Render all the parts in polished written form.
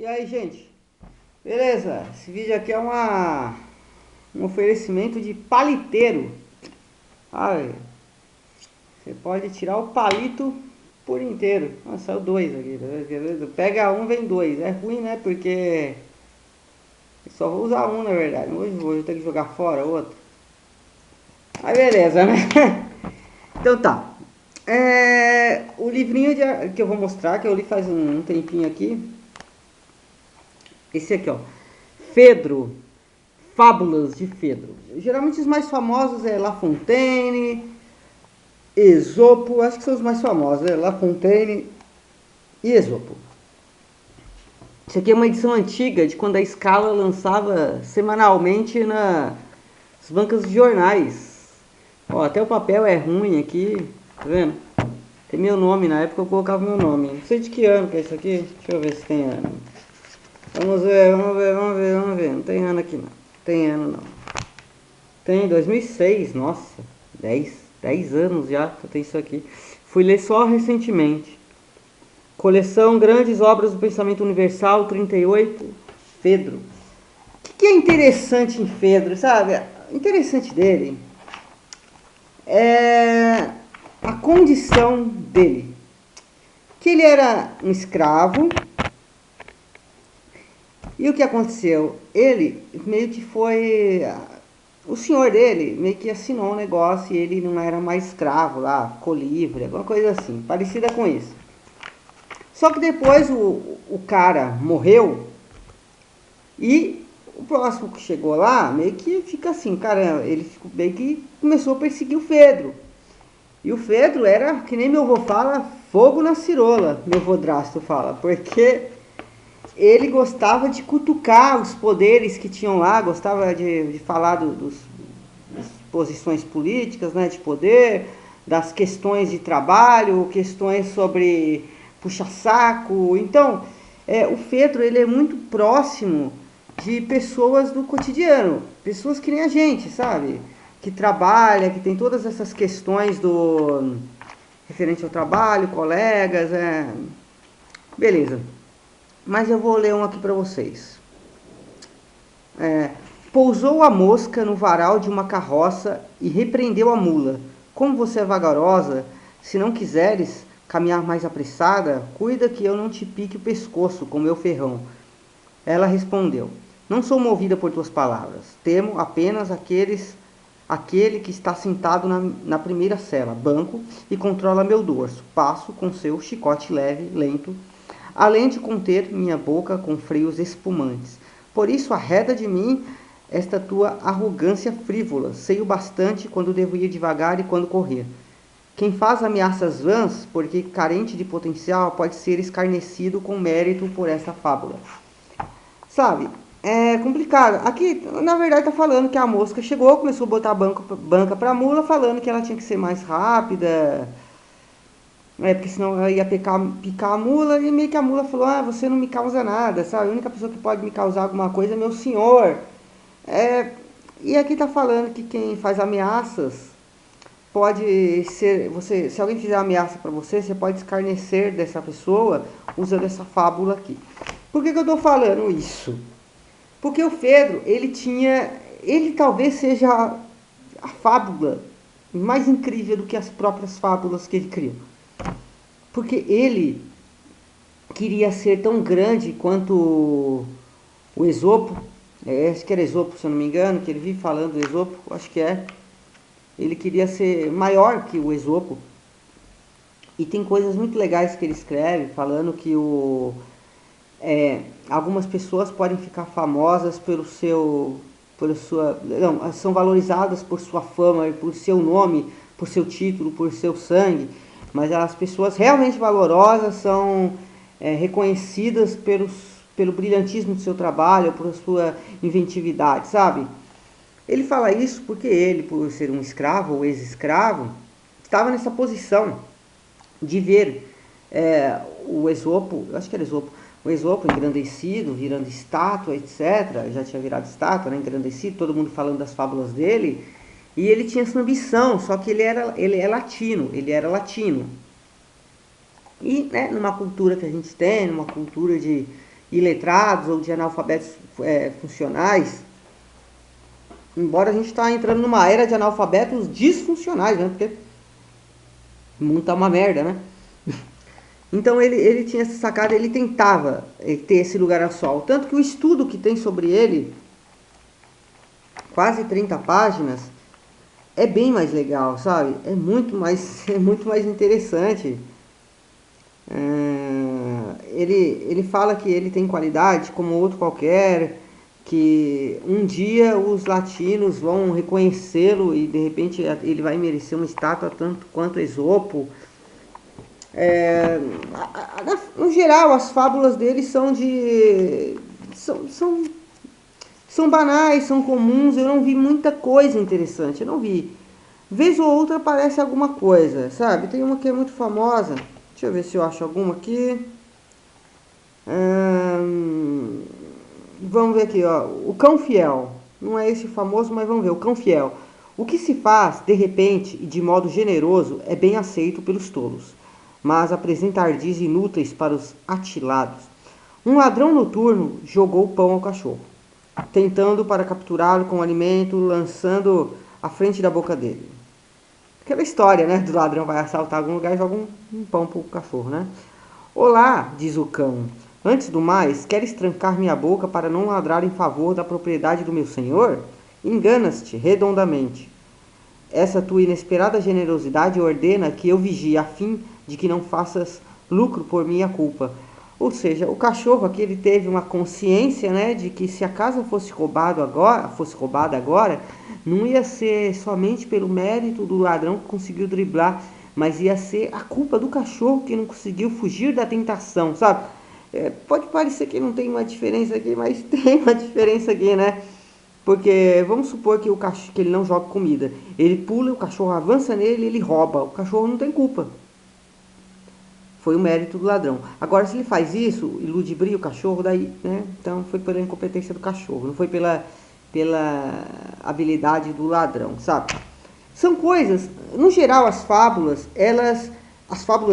E aí, gente? Beleza? Esse vídeo aqui é um oferecimento de paliteiro. Ai, você pode tirar o palito por inteiro. Nossa, saiu dois aqui. Pega um, vem dois. É ruim, né? Porque eu só vou usar um, na verdade. Hoje eu tenho que jogar fora outro. Aí, beleza, né? Então tá. O livrinho que eu vou mostrar, que eu li faz um tempinho aqui. Esse aqui, ó. Fedro. Fábulas de Fedro. Geralmente os mais famosos é La Fontaine, Esopo, acho que são os mais famosos, né? La Fontaine e Esopo. Isso aqui é uma edição antiga de quando a Scala lançava semanalmente nas bancas de jornais. Ó, até o papel é ruim aqui, tá vendo? Tem meu nome, na época eu colocava meu nome. Não sei de que ano que é isso aqui, deixa eu ver se tem ano. Vamos ver, vamos ver, vamos ver, vamos ver. Não tem ano aqui não. Tem ano não. Tem 2006, nossa, 10 anos já que eu tenho isso aqui. Fui ler só recentemente. Coleção Grandes Obras do Pensamento Universal, 38, Fedro. O que é interessante em Fedro, sabe? O interessante dele é a condição dele. Que ele era um escravo. E o que aconteceu? Ele meio que foi... O senhor dele meio que assinou um negócio e ele não era mais escravo lá, ficou livre, alguma coisa assim, parecida com isso. Só que depois o cara morreu e o próximo que chegou lá meio que fica assim, cara, ele meio que começou a perseguir o Fedro. E o Fedro era, que nem meu avô fala, fogo na cirola, meu vodrasto fala, porque ele gostava de cutucar os poderes que tinham lá, gostava de falar das posições políticas, né, de poder, das questões de trabalho, questões sobre puxa-saco. Então, o Fedro ele é muito próximo de pessoas do cotidiano, pessoas que nem a gente, sabe? Que trabalha, que tem todas essas questões do referente ao trabalho, colegas, beleza. Mas eu vou ler um aqui para vocês. Pousou a mosca no varal de uma carroça e repreendeu a mula. Como você é vagarosa, se não quiseres caminhar mais apressada, cuida que eu não te pique o pescoço com meu ferrão. Ela respondeu: Não sou movida por tuas palavras. Temo apenas aquele que está sentado na primeira cela, banco, e controla meu dorso. Passo com seu chicote leve, lento, além de conter minha boca com freios espumantes. Por isso arreda de mim esta tua arrogância frívola. Sei o bastante quando devo ir devagar e quando correr. Quem faz ameaças vãs, porque carente de potencial, pode ser escarnecido com mérito por esta fábula. Sabe, é complicado. Aqui, na verdade, tá falando que a mosca chegou, começou a botar a banca pra mula, falando que ela tinha que ser mais rápida, porque senão ela ia picar a mula, e meio que a mula falou, você não me causa nada, sabe? A única pessoa que pode me causar alguma coisa é meu senhor. E aqui tá falando que quem faz ameaças pode ser, se alguém fizer ameaça para você, você pode escarnecer dessa pessoa usando essa fábula aqui. Por que eu tô falando isso? Porque o Fedro, ele talvez seja a fábula mais incrível do que as próprias fábulas que ele criou. Porque ele queria ser tão grande quanto o Esopo, acho que era Esopo, se eu não me engano, que ele vive falando do Esopo, acho que é. Ele queria ser maior que o Esopo. E tem coisas muito legais que ele escreve, falando que algumas pessoas podem ficar famosas são valorizadas por sua fama, por seu nome, por seu título, por seu sangue, mas as pessoas realmente valorosas são reconhecidas pelo brilhantismo do seu trabalho, por sua inventividade, sabe? Ele fala isso porque ele, por ser um escravo ou ex-escravo, estava nessa posição de ver o Esopo, eu acho que era Esopo, o Esopo engrandecido, virando estátua, etc. Já tinha virado estátua, né, engrandecido, todo mundo falando das fábulas dele. E ele tinha essa ambição, só que ele é latino, ele era latino. E, né, numa cultura que a gente tem, numa cultura iletrados ou de analfabetos funcionais, embora a gente está entrando numa era de analfabetos disfuncionais, né? Porque o mundo tá uma merda, né? Então ele tinha essa sacada, ele tentava ter esse lugar ao sol. Tanto que o estudo que tem sobre ele, quase 30 páginas, é bem mais legal, sabe? É muito mais interessante. Ele fala que ele tem qualidade como outro qualquer, que um dia os latinos vão reconhecê-lo e de repente ele vai merecer uma estátua tanto quanto Esopo. No geral, as fábulas dele são banais, são comuns. Eu não vi muita coisa interessante, eu não vi. Vez ou outra aparece alguma coisa, sabe? Tem uma que é muito famosa. Deixa eu ver se eu acho alguma aqui. Vamos ver aqui, ó. O Cão Fiel. Não é esse famoso, mas vamos ver. O Cão Fiel. O que se faz, de repente e de modo generoso, é bem aceito pelos tolos, mas apresenta ardis inúteis para os atilados. Um ladrão noturno jogou pão ao cachorro, tentando para capturá-lo com o alimento, lançando à frente da boca dele. Aquela história, né? Do ladrão vai assaltar algum lugar e joga um pão pro cachorro, né? Olá, diz o cão. Antes do mais, queres trancar minha boca para não ladrar em favor da propriedade do meu senhor? Enganas-te redondamente. Essa tua inesperada generosidade ordena que eu vigie a fim de que não faças lucro por minha culpa. Ou seja, o cachorro aqui ele teve uma consciência, né, de que se a casa fosse roubada agora, não ia ser somente pelo mérito do ladrão que conseguiu driblar, mas ia ser a culpa do cachorro que não conseguiu fugir da tentação, sabe? Pode parecer que não tem uma diferença aqui, mas tem uma diferença aqui, né? Porque vamos supor que que ele não joga comida. Ele pula, o cachorro avança nele e ele rouba. O cachorro não tem culpa. Foi o mérito do ladrão. Agora, se ele faz isso e ludibria o cachorro, daí, né? Então foi pela incompetência do cachorro, não foi pela habilidade do ladrão, sabe? São coisas, no geral, as fábulas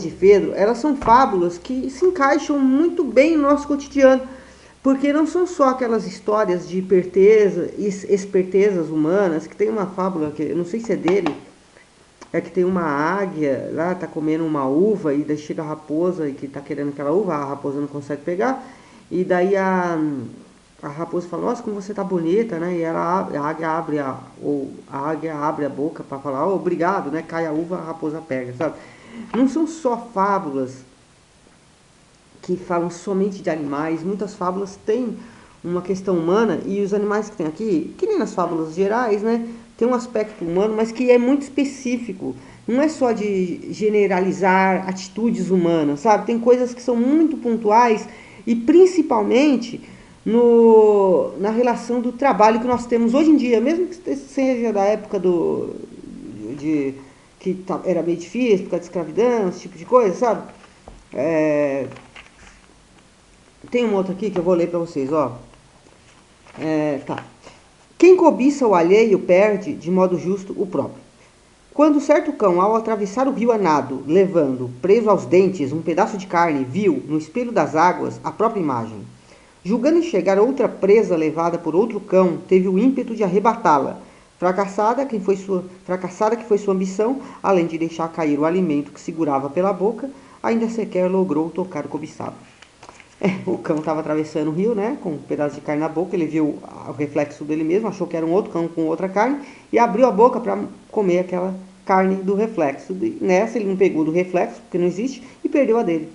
de Fedro, elas são fábulas que se encaixam muito bem no nosso cotidiano, porque não são só aquelas histórias de espertezas humanas, que tem uma fábula, que eu não sei se é dele, é que tem uma águia lá, tá comendo uma uva, e daí chega a raposa e que tá querendo aquela uva, a raposa não consegue pegar, e daí a raposa fala, nossa, como você tá bonita, né? E a águia abre a boca para falar, oh, obrigado, né? Cai a uva, a raposa pega, sabe? Não são só fábulas que falam somente de animais, muitas fábulas têm uma questão humana, e os animais que tem aqui, que nem nas fábulas gerais, né? Tem um aspecto humano, mas que é muito específico. Não é só de generalizar atitudes humanas, sabe? Tem coisas que são muito pontuais e principalmente na relação do trabalho que nós temos hoje em dia, mesmo que seja da época era meio difícil, por causa de escravidão, esse tipo de coisa, sabe? Tem um outro aqui que eu vou ler para vocês, ó. Tá. Quem cobiça o alheio perde, de modo justo, o próprio. Quando certo cão, ao atravessar o rio a nado, levando, preso aos dentes, um pedaço de carne, viu, no espelho das águas, a própria imagem. Julgando enxergar outra presa levada por outro cão, teve o ímpeto de arrebatá-la. Fracassada que foi sua ambição, além de deixar cair o alimento que segurava pela boca, ainda sequer logrou tocar o cobiçado. O cão estava atravessando o rio, né, com um pedaço de carne na boca, ele viu o reflexo dele mesmo, achou que era um outro cão com outra carne, e abriu a boca para comer aquela carne do reflexo. Nessa ele não pegou do reflexo, porque não existe, e perdeu a dele.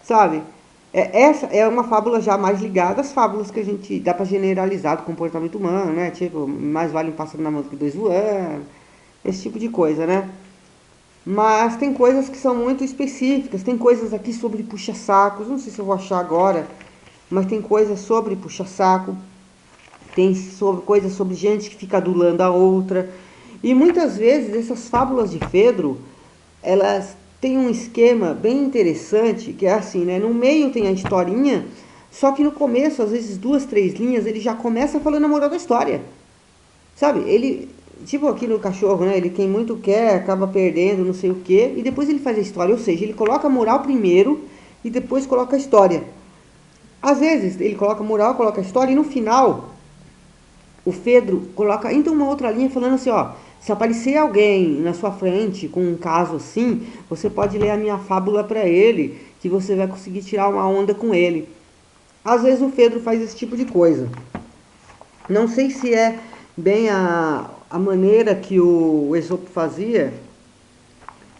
Sabe? Essa é uma fábula já mais ligada às fábulas que a gente dá para generalizar do comportamento humano, né? Tipo, mais vale um pássaro na mão do que dois voando, esse tipo de coisa, né? Mas tem coisas que são muito específicas, tem coisas aqui sobre puxa-sacos, não sei se eu vou achar agora, mas tem coisas sobre puxa-saco, tem coisas sobre gente que fica adulando a outra, e muitas vezes essas fábulas de Fedro, elas têm um esquema bem interessante, que é assim, né? No meio tem a historinha, só que no começo, às vezes 2, 3 linhas, ele já começa falando a moral da história, sabe? Ele... Tipo aqui no cachorro, né? Ele quem muito quer, acaba perdendo, não sei o quê. E depois ele faz a história. Ou seja, ele coloca a moral primeiro e depois coloca a história. Às vezes ele coloca moral, coloca história, e no final o Fedro coloca ainda uma outra linha falando assim, ó, se aparecer alguém na sua frente com um caso assim, você pode ler a minha fábula para ele, que você vai conseguir tirar uma onda com ele. Às vezes o Fedro faz esse tipo de coisa. Não sei se é bem a maneira que o Esopo fazia.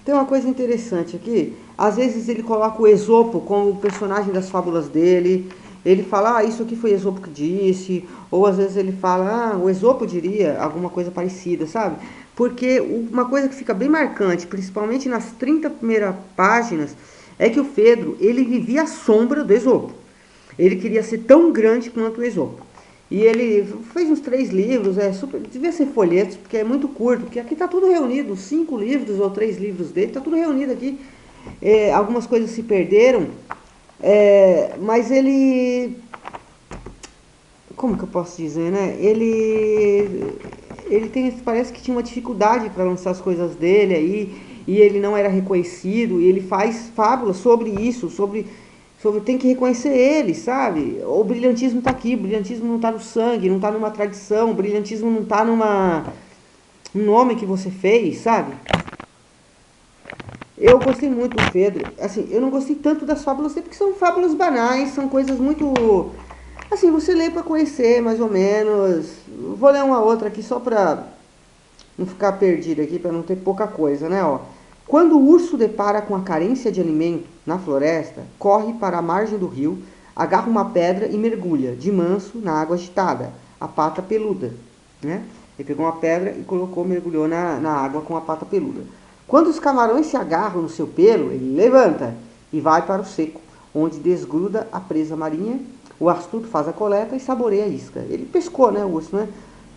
Tem uma coisa interessante aqui. Às vezes ele coloca o Esopo como o personagem das fábulas dele. Ele fala, ah, isso aqui foi Esopo que disse. Ou às vezes ele fala, ah, o Esopo diria alguma coisa parecida, sabe? Porque uma coisa que fica bem marcante, principalmente nas 30 primeiras páginas, é que o Fedro, ele vivia à sombra do Esopo. Ele queria ser tão grande quanto o Esopo. E ele fez uns 3 livros, devia ser folhetos, porque é muito curto, porque aqui está tudo reunido, 5 livros ou 3 livros dele, está tudo reunido aqui. Algumas coisas se perderam, mas ele, como que eu posso dizer, né? Ele tem, parece que tinha uma dificuldade para lançar as coisas dele aí, e ele não era reconhecido, e ele faz fábulas sobre isso, sobre tem que reconhecer ele, sabe? O brilhantismo está aqui, o brilhantismo não está no sangue, não está numa tradição, o brilhantismo não está num nome que você fez, sabe? Eu gostei muito do Fedro, assim, eu não gostei tanto das fábulas dele, porque são fábulas banais, são coisas muito, assim, você lê para conhecer, mais ou menos. Vou ler uma outra aqui só para não ficar perdido aqui, para não ter pouca coisa, né, ó. Quando o urso depara com a carência de alimento na floresta, corre para a margem do rio, agarra uma pedra e mergulha, de manso, na água agitada, a pata peluda. Né? Ele pegou uma pedra e colocou, mergulhou na água com a pata peluda. Quando os camarões se agarram no seu pelo, ele levanta e vai para o seco, onde desgruda a presa marinha. O astuto faz a coleta e saboreia a isca. Ele pescou, né, o urso, né?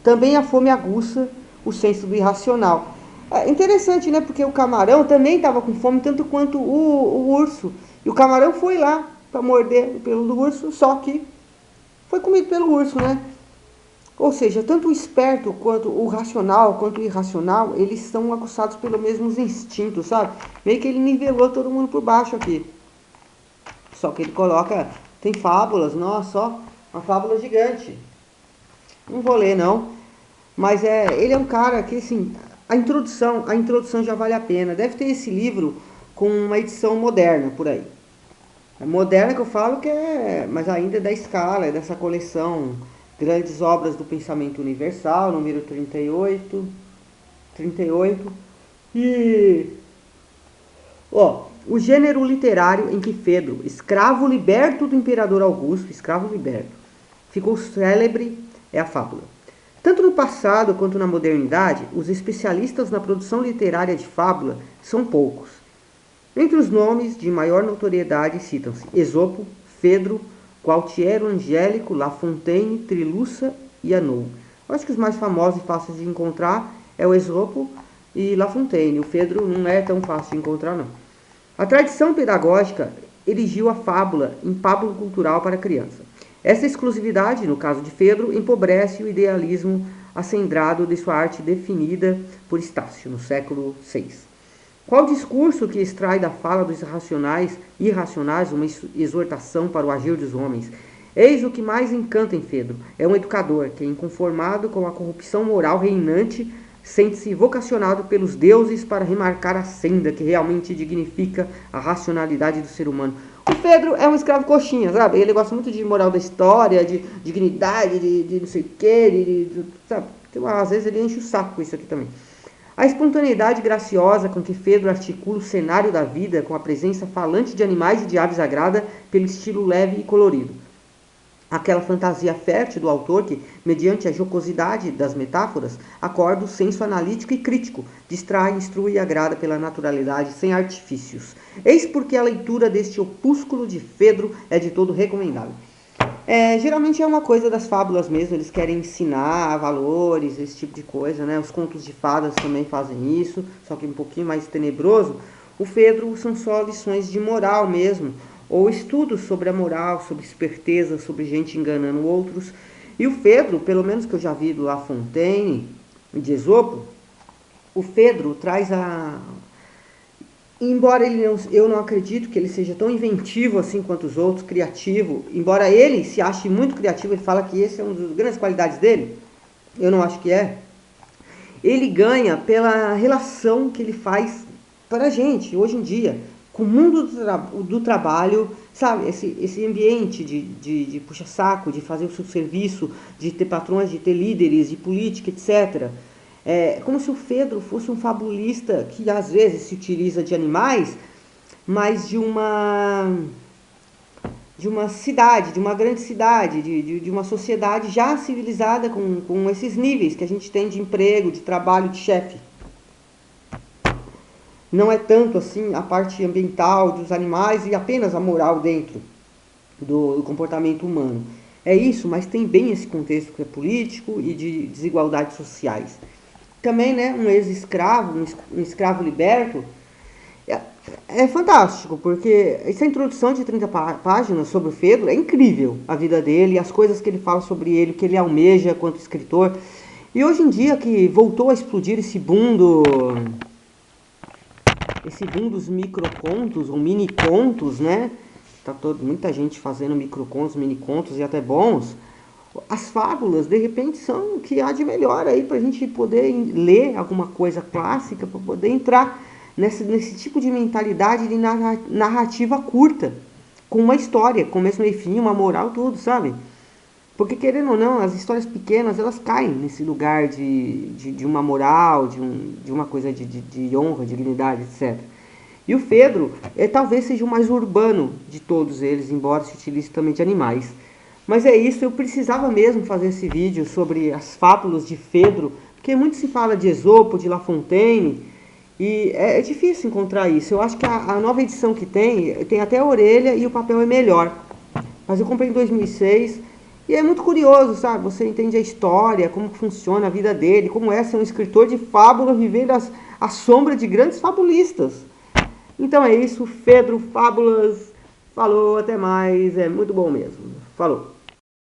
Também a fome aguça o senso do irracional. É interessante, né? Porque o camarão também estava com fome, tanto quanto o urso. E o camarão foi lá para morder o pelo do urso, só que foi comido pelo urso, né? Ou seja, tanto o esperto quanto o racional, quanto o irracional, eles são aguçados pelos mesmos instintos, sabe? Meio que ele nivelou todo mundo por baixo aqui. Só que ele coloca, tem fábulas, nossa, ó, uma fábula gigante. Não vou ler, não. Mas ele é um cara que, assim, a introdução já vale a pena. Deve ter esse livro com uma edição moderna por aí. É moderna que eu falo que mas ainda é da Scala, é dessa coleção Grandes Obras do Pensamento Universal, número 38. E, ó, o gênero literário em que Fedro, escravo liberto do imperador Augusto, escravo liberto, ficou célebre é a fábula. Tanto no passado quanto na modernidade, os especialistas na produção literária de fábula são poucos. Entre os nomes de maior notoriedade citam-se Esopo, Fedro, Gualtiero Angélico, La Fontaine, Trilussa e Anou. Eu acho que os mais famosos e fáceis de encontrar é o Esopo e La Fontaine. O Fedro não é tão fácil de encontrar, não. A tradição pedagógica erigiu a fábula em pábulo cultural para a criança. Essa exclusividade, no caso de Fedro, empobrece o idealismo acendrado de sua arte definida por Estácio, no século VI. Qual discurso que extrai da fala dos irracionais uma exortação para o agir dos homens? Eis o que mais encanta em Fedro. É um educador que, inconformado com a corrupção moral reinante, sente-se vocacionado pelos deuses para remarcar a senda que realmente dignifica a racionalidade do ser humano. O Fedro é um escravo coxinha, sabe? Ele gosta muito de moral da história, de dignidade, de não sei o quê, sabe? Então, às vezes ele enche o saco com isso aqui também. A espontaneidade graciosa com que Fedro articula o cenário da vida com a presença falante de animais e de aves agrada pelo estilo leve e colorido. Aquela fantasia fértil do autor que, mediante a jocosidade das metáforas, acorda o senso analítico e crítico, distrai, instrui e agrada pela naturalidade sem artifícios. Eis porque a leitura deste opúsculo de Fedro é de todo recomendável. Geralmente é uma coisa das fábulas mesmo, eles querem ensinar valores, esse tipo de coisa, né? Os contos de fadas também fazem isso, só que um pouquinho mais tenebroso. O Fedro são só lições de moral mesmo, ou estudos sobre a moral, sobre esperteza, sobre gente enganando outros. E o Fedro, pelo menos que eu já vi do La Fontaine, de Esopo, o Fedro traz Embora eu não acredito que ele seja tão inventivo assim quanto os outros, criativo, embora ele se ache muito criativo, ele fala que esse é uma das grandes qualidades dele, eu não acho que é. Ele ganha pela relação que ele faz para a gente, hoje em dia, com o mundo do trabalho, sabe? Esse ambiente de puxa-saco, de fazer o seu serviço, de ter patrões, de ter líderes, de política, etc. É como se o Fedro fosse um fabulista que às vezes se utiliza de animais, mas de uma cidade, de uma grande cidade, de uma sociedade já civilizada com esses níveis que a gente tem de emprego, de trabalho, de chefe. Não é tanto assim a parte ambiental dos animais e apenas a moral dentro do comportamento humano. É isso, mas tem bem esse contexto que é político e de desigualdades sociais. Também, né, um ex-escravo, um escravo liberto, é, é fantástico, porque essa introdução de 30 páginas sobre o Fedro é incrível, a vida dele, as coisas que ele fala sobre ele, o que ele almeja quanto escritor. E hoje em dia que voltou a explodir esse boom dos microcontos ou minicontos, né? Muita gente fazendo microcontos, minicontos e até bons. As fábulas, de repente, são o que há de melhor aí para a gente poder ler alguma coisa clássica, para poder entrar nesse tipo de mentalidade de narrativa curta, com uma história, começo, meio e fim, uma moral, tudo, sabe? Porque, querendo ou não, as histórias pequenas, elas caem nesse lugar de uma moral, de uma coisa de honra, dignidade, etc. E o Fedro talvez seja o mais urbano de todos eles, embora se utilize também de animais. Mas é isso, eu precisava mesmo fazer esse vídeo sobre as fábulas de Fedro, porque muito se fala de Esopo, de La Fontaine, e é difícil encontrar isso. Eu acho que a nova edição que tem até a orelha e o papel é melhor. Mas eu comprei em 2006 e é muito curioso, sabe? Você entende a história, como funciona a vida dele, como é ser um escritor de fábula vivendo à sombra de grandes fabulistas. Então é isso, Fedro Fábulas. Falou, até mais, é muito bom mesmo. Falou.